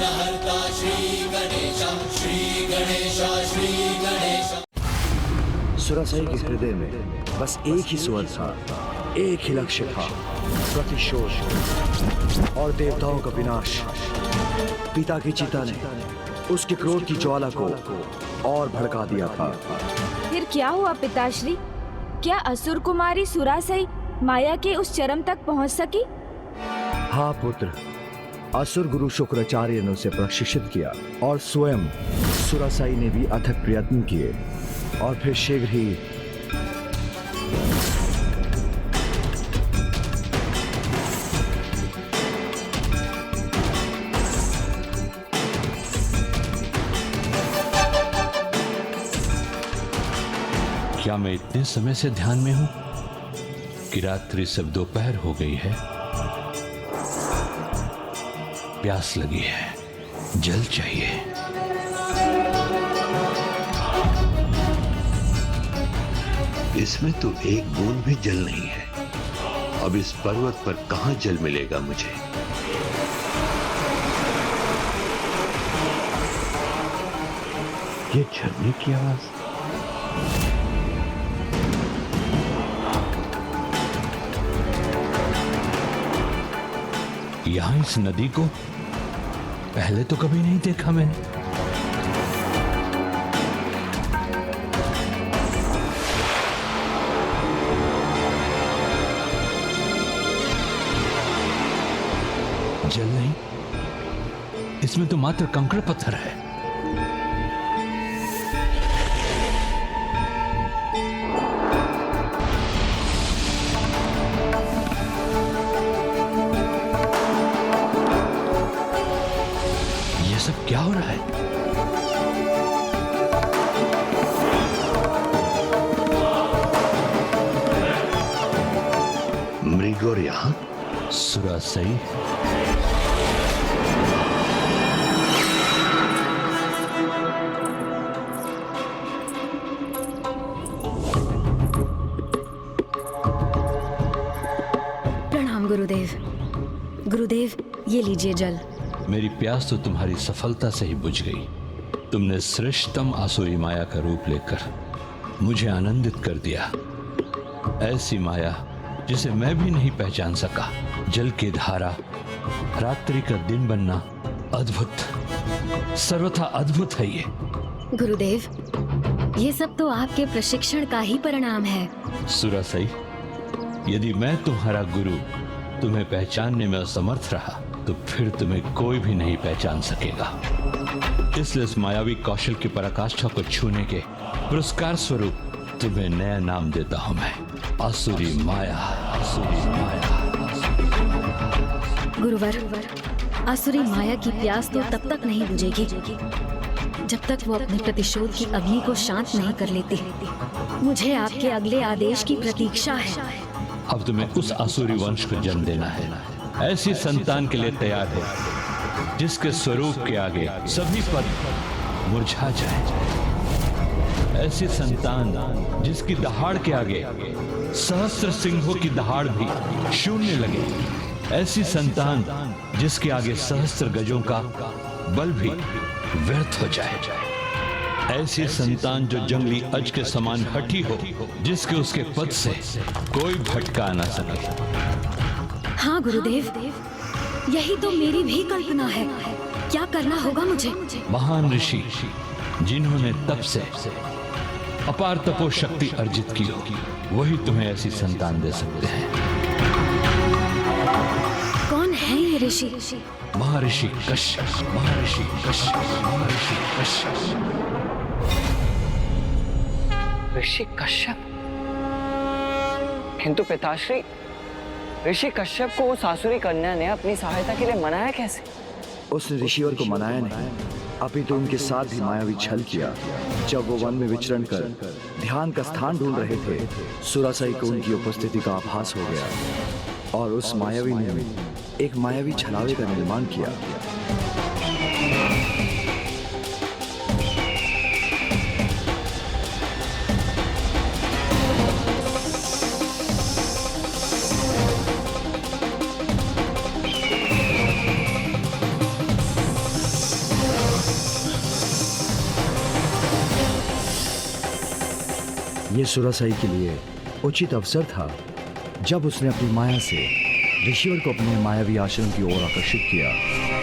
विघ्नहर्ता श्री गणेश, श्री गणेश, श्री गणेश। सुरासाई के हृदय में बस एक ही स्वर था, एक ही लक्ष्य था, प्रतिशोध और देवताओं का विनाश। पिता की चिता ने उसके क्रोध की ज्वाला को और भड़का दिया था। फिर क्या हुआ पिताश्री? क्या असुर कुमारी सुरासाई माया के उस चरम तक पहुंच सकी? हाँ पुत्र, असुर गुरु शुक्राचार्य ने उसे प्रशिक्षित किया और स्वयं सुरासाई ने भी अथक प्रयत्न किए और फिर शीघ्र ही क्या मैं इतने समय से ध्यान में हूं कि रात्रि सब दोपहर हो गई है? प्यास लगी है, जल चाहिए। इसमें तो एक बूंद भी जल नहीं है। अब इस पर्वत पर कहां जल मिलेगा मुझे? ये झरने की आवाज। यहां इस नदी को पहले तो कभी नहीं देखा मैंने। जल नहीं, इसमें तो मात्र कंकड़ पत्थर है। सब क्या हो रहा है? मृगौर यहां? सुरासाई? प्रणाम गुरुदेव। गुरुदेव, ये लीजिए जल। मेरी प्यास तो तुम्हारी सफलता से ही बुझ गई। तुमने श्रेष्ठतम आसुरी माया का रूप लेकर मुझे आनंदित कर दिया। ऐसी माया जिसे मैं भी नहीं पहचान सका। जल की धारा, रात्रि का दिन बनना, अद्भुत, सर्वथा अद्भुत है ये। गुरुदेव, ये सब तो आपके प्रशिक्षण का ही परिणाम है। सुरासाई, यदि मैं तुम्हारा गुरु तुम्हें पहचानने में असमर्थ रहा तो फिर तुम्हें कोई भी नहीं पहचान सकेगा। इसलिए इस मायावी कौशल की पराकाष्ठा को छूने के पुरस्कार स्वरूप तुम्हें नया नाम देता हूं मैं, आसुरी माया। आसुरी माया। गुरुवर, आसुरी माया की प्यास तो तब तक नहीं बुझेगी जब तक वो अपने प्रतिशोध की अग्नि को शांत नहीं कर लेती। मुझे आपके अगले आदेश की प्रतीक्षा है। अब तुम्हें उस आसुरी वंश को जन्म देना है। ऐसी संतान के लिए तैयार है जिसके स्वरूप के आगे सभी पद मुरझा जाए। ऐसी संतान जिसकी दहाड़ के आगे सहस्त्र सिंहों की दहाड़ भी शून्य लगे। ऐसी संतान जिसके आगे सहस्त्र गजों का बल भी व्यर्थ हो जाए। ऐसी संतान जो जंगली अज के समान हठी हो, जिसके उसके पद से कोई भटका ना सके। हाँ गुरुदेव, यही तो मेरी भी कल्पना है। क्या करना होगा मुझे? महान ऋषि जिन्होंने तप से अपार तपो शक्ति अर्जित की होगी, वही तुम्हें ऐसी संतान दे सकते हैं। कौन है ये ऋषि? महर्षि कश्यप। महर्षि कश्यप। महर्षि कश्यप। ऋषि कश्यप? किंतु पिताश्री, ऋषि कश्यप को उस आसुरी कन्या ने अपनी सहायता के लिए मनाया कैसे? उसने ऋषिवर को मनाया नहीं, अपितु उनके साथ भी मायावी छल किया। जब वो वन में विचरण कर ध्यान का स्थान ढूंढ रहे थे, सुरासाई को उनकी उपस्थिति का आभास हो गया और उस मायावी ने एक मायावी छलावे का निर्माण किया। ये सुरासाई के लिए उचित अवसर था जब उसने अपनी माया से ऋषिवर को अपने मायावी आश्रम की ओर आकर्षित किया।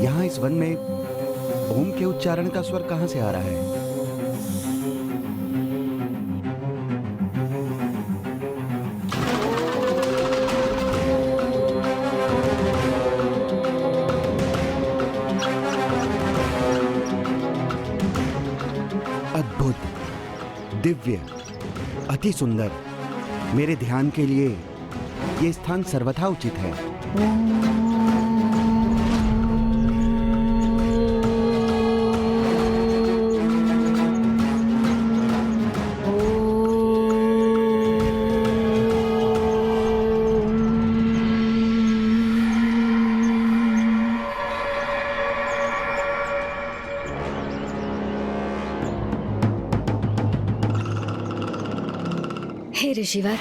यहाँ इस वन में ओम के उच्चारण का स्वर कहाँ से आ रहा है? अद्भुत, दिव्य, अति सुंदर। मेरे ध्यान के लिए ये स्थान सर्वथा उचित है। हे ऋषिवर,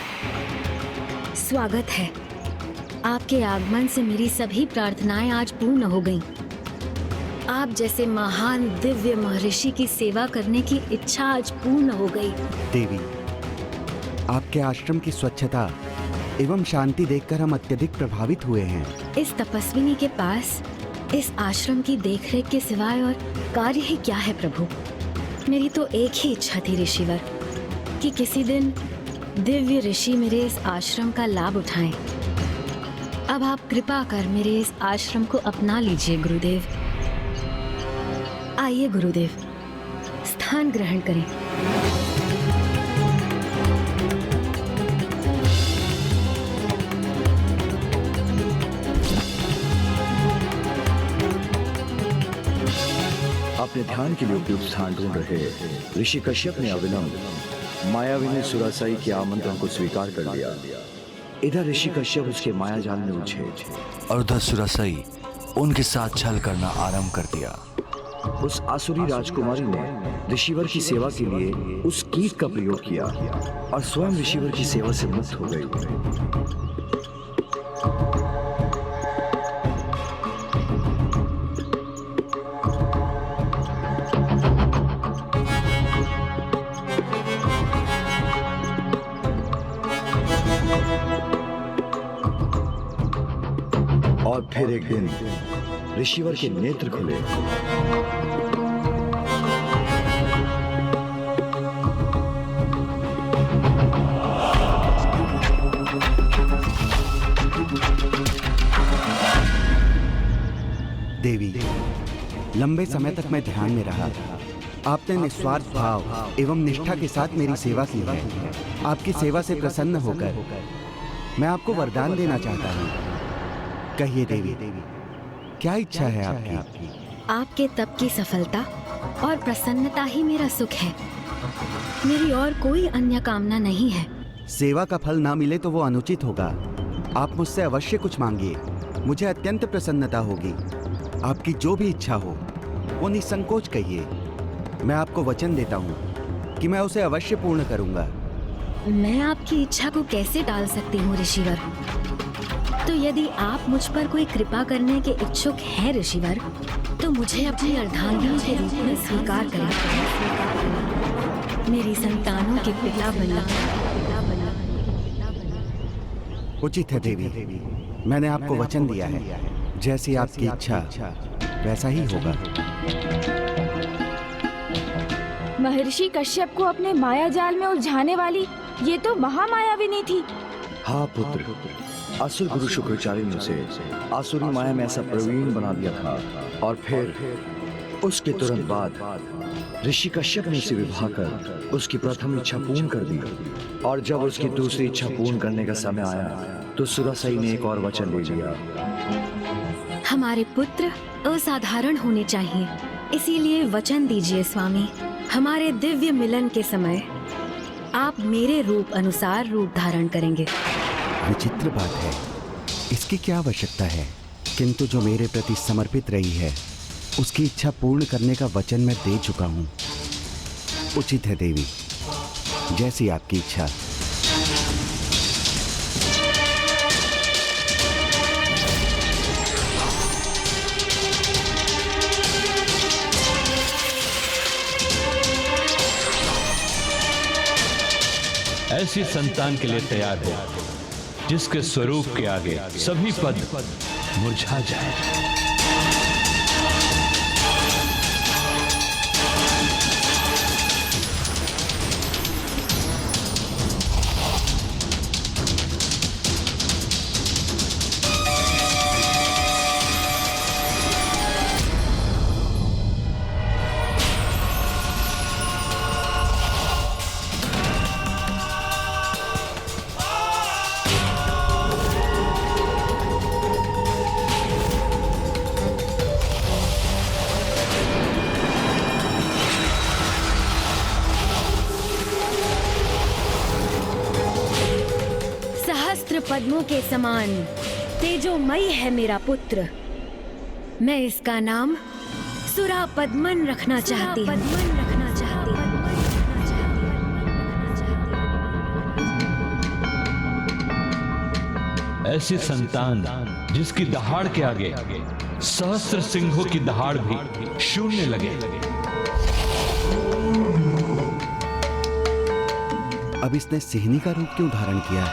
स्वागत है। आपके आगमन से मेरी सभी प्रार्थनाएं आज पूर्ण हो गईं। आप जैसे महान दिव्य महर्षि की सेवा करने की इच्छा आज पूर्ण हो गई। देवी, आपके आश्रम की स्वच्छता एवं शांति देखकर हम अत्यधिक प्रभावित हुए हैं। इस तपस्विनी के पास इस आश्रम की देखरेख के सिवाय और कार्य ही क्या है प्रभु? मेरी तो एक ही इच्छा थी ऋषिवर, कि किसी दिन दिव्य ऋषि मेरे इस आश्रम का लाभ उठाएं। अब आप कृपा कर मेरे इस आश्रम को अपना लीजिए गुरुदेव। आइए गुरुदेव, स्थान ग्रहण करें। अपने ध्यान के लिए उपयुक्त स्थान ढूंढ रहे ऋषि कश्यप ने अविलंब मायाविनी सुरासाई के आमंत्रण को स्वीकार कर लिया। इधर ऋषि कश्यप उसके माया जाल में उलझे और उधर सुरासाई उनके साथ छल करना आरंभ कर दिया। उस आसुरी राजकुमारी ने ऋषिवर की सेवा के लिए उस कीट का प्रयोग किया और स्वयं ऋषिवर की सेवा से मुक्त हो गई। और फिर एक दिन ऋषिवर के नेत्र खुले। देवी, लंबे समय तक मैं ध्यान में रहा। आपने निस्वार्थ भाव एवं निष्ठा के साथ मेरी सेवा की है। आपकी सेवा से प्रसन्न होकर मैं आपको वरदान देना चाहता हूँ। कहिए देवी, क्या इच्छा है आपकी? आपके तप की सफलता और प्रसन्नता ही मेरा सुख है। मेरी और कोई अन्य कामना नहीं है। सेवा का फल ना मिले तो वो अनुचित होगा। आप मुझसे अवश्य कुछ मांगिए, मुझे अत्यंत प्रसन्नता होगी। आपकी जो भी इच्छा हो वो निसंकोच कहिए। मैं आपको वचन देता हूँ कि मैं उसे अवश्य पूर्ण करूँगा। मैं आपकी इच्छा को कैसे टाल सकती हूँ ऋषिवर? तो यदि आप मुझ पर कोई कृपा करने के इच्छुक हैं ऋषिवर, तो मुझे अपनी अर्धांगिनी के रूप में स्वीकार करें। मेरी संतानों के पिता बनना। उचित है देवी, मैंने आपको वचन दिया है। जैसी आपकी इच्छा वैसा ही होगा। महर्षि कश्यप को अपने माया जाल में उलझाने वाली ये तो महामायाविनी थी। हाँ पुत्र, असुर गुरु शुक्राचार्य ने उसे आसुरी माया में ऐसा प्रवीण बना दिया था। और फिर उसके तुरंत बाद ऋषि कश्यप ने उसे विवाह कर उसकी प्रथम इच्छा पूर्ण कर दी। और जब उसकी दूसरी इच्छा पूर्ण करने का समय आया तो सुरासाई ने एक और वचन ले लिया। हमारे पुत्र असाधारण होने चाहिए, इसीलिए वचन दीजिए स्वामी, हमारे दिव्य मिलन के समय आप मेरे रूप अनुसार रूप धारण करेंगे। विचित्र बात है, इसकी क्या आवश्यकता है? किंतु जो मेरे प्रति समर्पित रही है उसकी इच्छा पूर्ण करने का वचन मैं दे चुका हूँ। उचित है देवी, जैसी आपकी इच्छा। ऐसी संतान के लिए तैयार हो जिसके स्वरूप के आगे सभी पद मुरझा जाए। पद्मों के समान तेजोमयी है मेरा पुत्र। मैं इसका नाम सुरा पद्मन रखना चाहती हूँ। ऐसी संतान जिसकी दहाड़ के आगे सहस्त्र सिंहों की दहाड़ भी शून्य लगे। अब इसने सिंहनी का रूप क्यों धारण किया?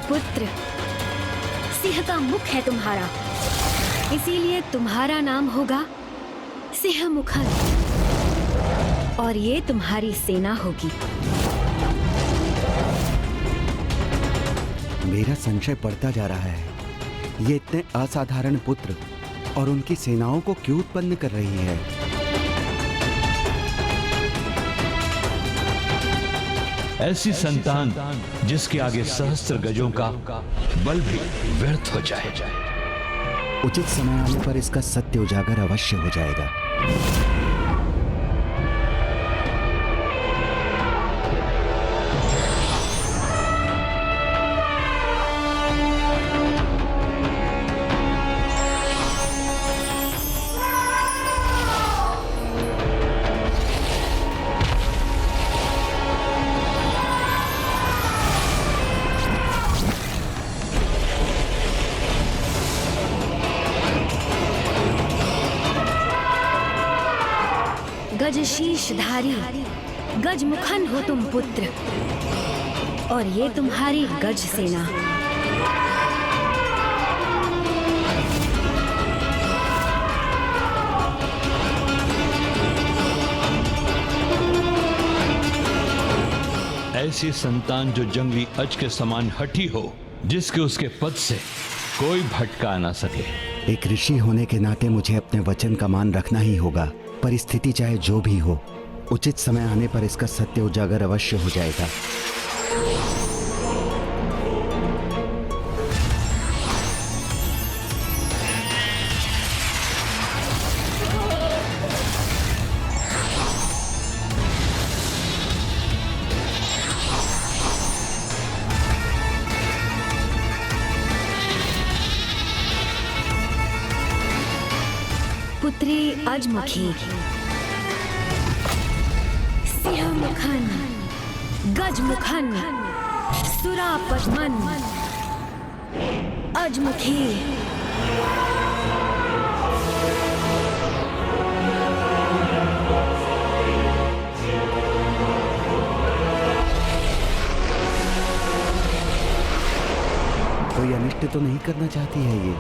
पुत्र, सिंह का मुख है तुम्हारा, इसीलिए तुम्हारा नाम होगा सिंहमुखन और ये तुम्हारी सेना होगी। मेरा संशय बढ़ता जा रहा है, ये इतने असाधारण पुत्र और उनकी सेनाओं को क्यों उत्पन्न कर रही है? ऐसी संतान जिसके आगे सहस्त्र गजों का बल भी व्यर्थ हो जाए। उचित समय आने पर इसका सत्य उजागर अवश्य हो जाएगा। गज शीशधारी गजमुखन हो तुम पुत्र और ये तुम्हारी गज सेना। ऐसी संतान जो जंगली अज के समान हठी हो, जिसके उसके पद से कोई भटका ना सके। एक ऋषि होने के नाते मुझे अपने वचन का मान रखना ही होगा। परिस्थिति चाहे जो भी हो, उचित समय आने पर इसका सत्य उजागर अवश्य हो जाएगा। पुत्री अजमुखी, सिंहमुखन, गजमुखन, सुरापद्मन, अजमुखी। कोई अनिष्ट तो नहीं करना चाहती है ये?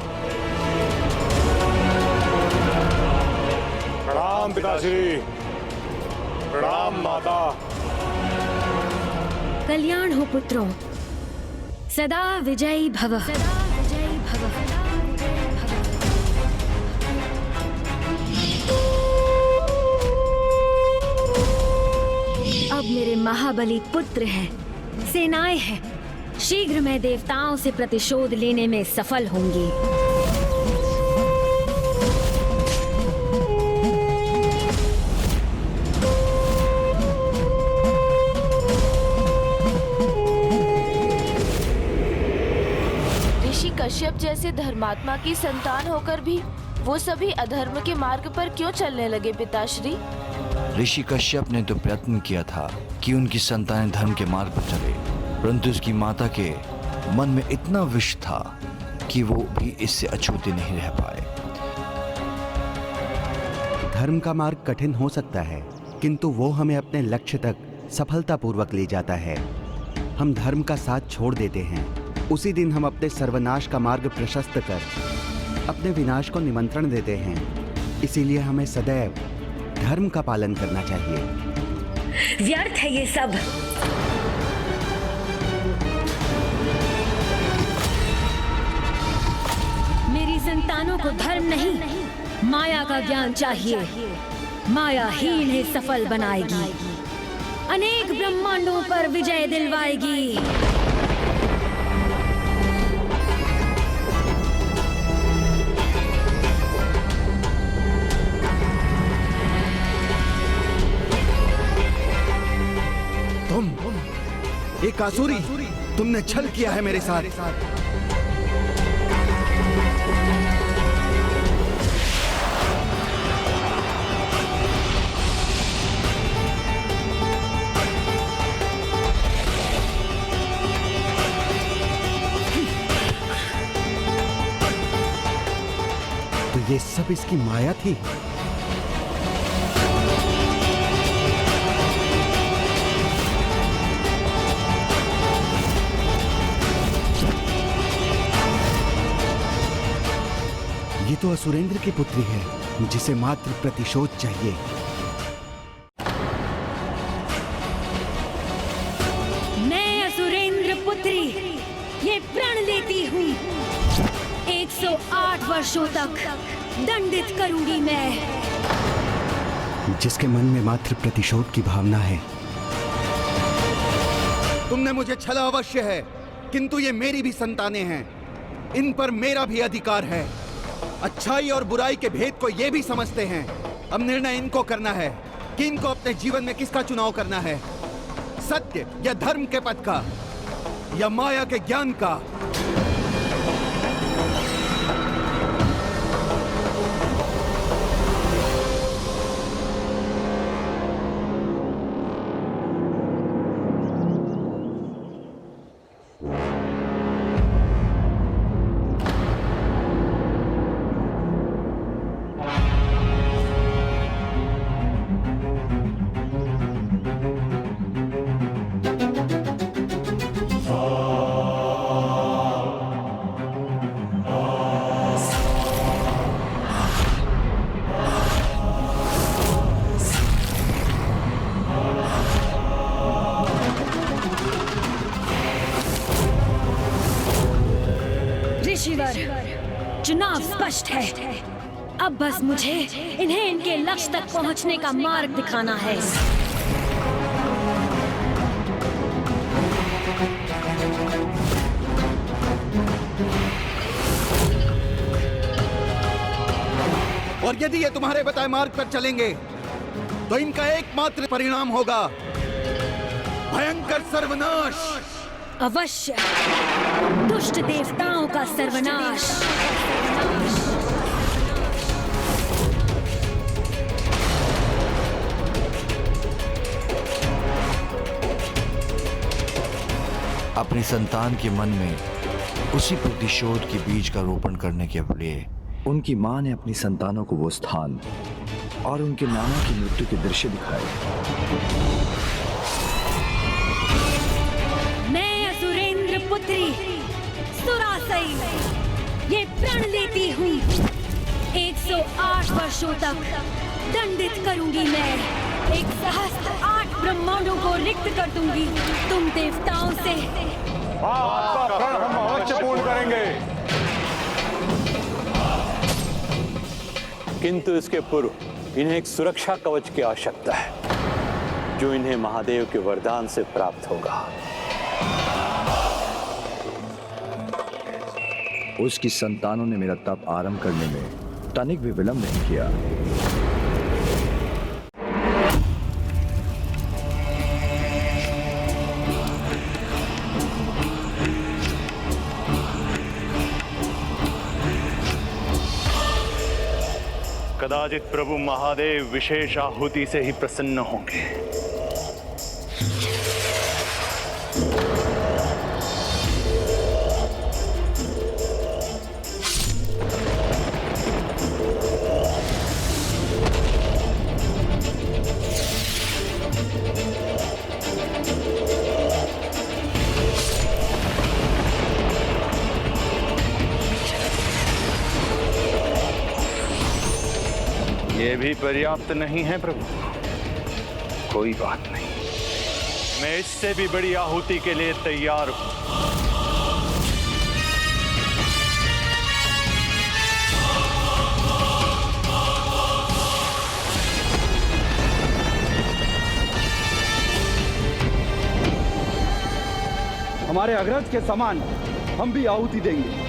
प्रणाम पिताश्री, प्रणाम माता। कल्याण हो पुत्रों, सदा विजयी भव। सदा विजयी भव। अब मेरे महाबली पुत्र हैं, सेनाएं हैं। शीघ्र मैं देवताओं से प्रतिशोध लेने में सफल होंगी। ऋषि कश्यप जैसे धर्मात्मा की संतान होकर भी वो सभी अधर्म के मार्ग पर क्यों चलने लगे पिताश्री? ऋषि कश्यप ने तो प्रयत्न किया था कि उनकी संतानें धर्म के मार्ग पर चले, परंतु उसकी माता के मन में इतना विष था कि वो भी इससे अछूते नहीं रह पाए। धर्म का मार्ग कठिन हो सकता है, किंतु वो हमें अपने लक्ष्य तक सफलतापूर्वक ले जाता है। हम धर्म का साथ छोड़ देते हैं, उसी दिन हम अपने सर्वनाश का मार्ग प्रशस्त कर अपने विनाश को निमंत्रण देते हैं। इसीलिए हमें सदैव धर्म का पालन करना चाहिए। व्यर्थ है ये सब। मेरी संतानों को धर्म नहीं, माया का ज्ञान चाहिए। माया ही इन्हें सफल बनाएगी, अनेक ब्रह्मांडों पर विजय दिलवाएगी। एक आसुरी, तुमने छल किया है मेरे साथ। तो ये सब इसकी माया थी। ये तो असुरेंद्र की पुत्री है, जिसे मात्र प्रतिशोध चाहिए। मैं असुरेंद्र पुत्री ये प्रण लेती हूँ, 108 वर्षों तक दंडित करूंगी मैं। जिसके मन में मात्र प्रतिशोध की भावना है। तुमने मुझे छला अवश्य है, किंतु ये मेरी भी संतानें हैं, इन पर मेरा भी अधिकार है। अच्छाई और बुराई के भेद को ये भी समझते हैं। अब निर्णय इनको करना है कि इनको अपने जीवन में किसका चुनाव करना है, सत्य या धर्म के पथ का, या माया के ज्ञान का। चुनाव स्पष्ट है। अब बस मुझे इन्हें इनके लक्ष्य तक पहुंचने का मार्ग दिखाना है। और यदि ये तुम्हारे बताए मार्ग पर चलेंगे तो इनका एकमात्र परिणाम होगा भयंकर सर्वनाश। अवश्य, दुष्ट देवताओं का सर्वनाश। अपनी संतान के मन में उसी प्रतिशोध के बीज का रोपण करने के लिए उनकी मां ने अपनी संतानों को वो स्थान और उनके नाना की मृत्यु के दृश्य दिखाए। मैं असुरेंद्र पुत्री सुरासई सुरासई ये प्रण लेती हूँ, 108 वर्षों तक दंडित करूंगी मैं, 108 ब्रह्मांडों को रिक्त कर दूंगी तुम देवताओं से। आपका प्रण हम अवश्य पूर्ण करेंगे। किंतु इसके पूर्व इन्हें एक सुरक्षा कवच की आवश्यकता है, जो इन्हें महादेव के वरदान से प्राप्त होगा। उसकी संतानों ने मेरा तप आरंभ करने में तनिक भी विलंब नहीं किया। कदाचित प्रभु महादेव विशेष आहुति से ही प्रसन्न होंगे। ये भी पर्याप्त नहीं है प्रभु। कोई बात नहीं, मैं इससे भी बड़ी आहुति के लिए तैयार हूं। हमारे अग्रज के समान हम भी आहुति देंगे।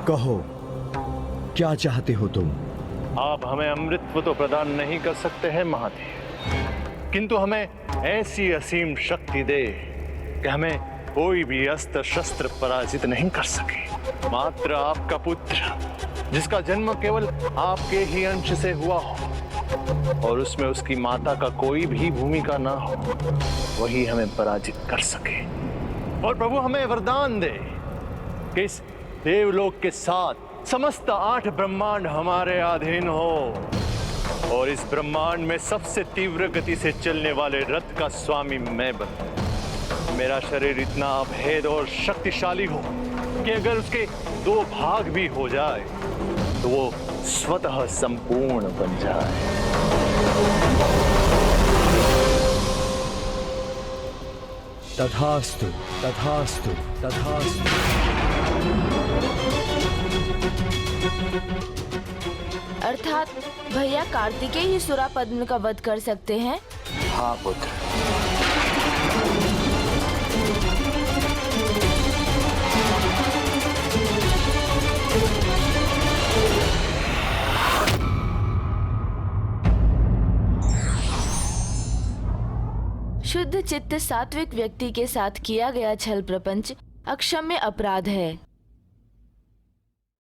कहो, क्या चाहते हो तुम? आप हमें अमृतत्व तो प्रदान नहीं कर सकते हैं महादेव, किंतु हमें ऐसी असीम शक्ति दे कि हमें कोई भी अस्त्र शस्त्र पराजित नहीं कर सके। मात्र आपका पुत्र, जिसका जन्म केवल आपके ही अंश से हुआ हो और उसमें उसकी माता का कोई भी भूमिका ना हो, वही हमें पराजित कर सके। और प्रभु हमें वरदान दे कि इस देवलोक के साथ समस्त 8 ब्रह्मांड हमारे अधीन हो और इस ब्रह्मांड में सबसे तीव्र गति से चलने वाले रथ का स्वामी मैं बनूं। मेरा शरीर इतना अभेद और शक्तिशाली हो कि अगर उसके 2 भाग भी हो जाए तो वो स्वतः संपूर्ण बन जाए। तथास्तु, तथास्तु, तथास्तु। अर्थात भैया कार्तिकेय ही सुरापद्म का वध कर सकते हैं? हाँ पुत्र। शुद्ध चित्त सात्विक व्यक्ति के साथ किया गया छल प्रपंच अक्षम्य अपराध है।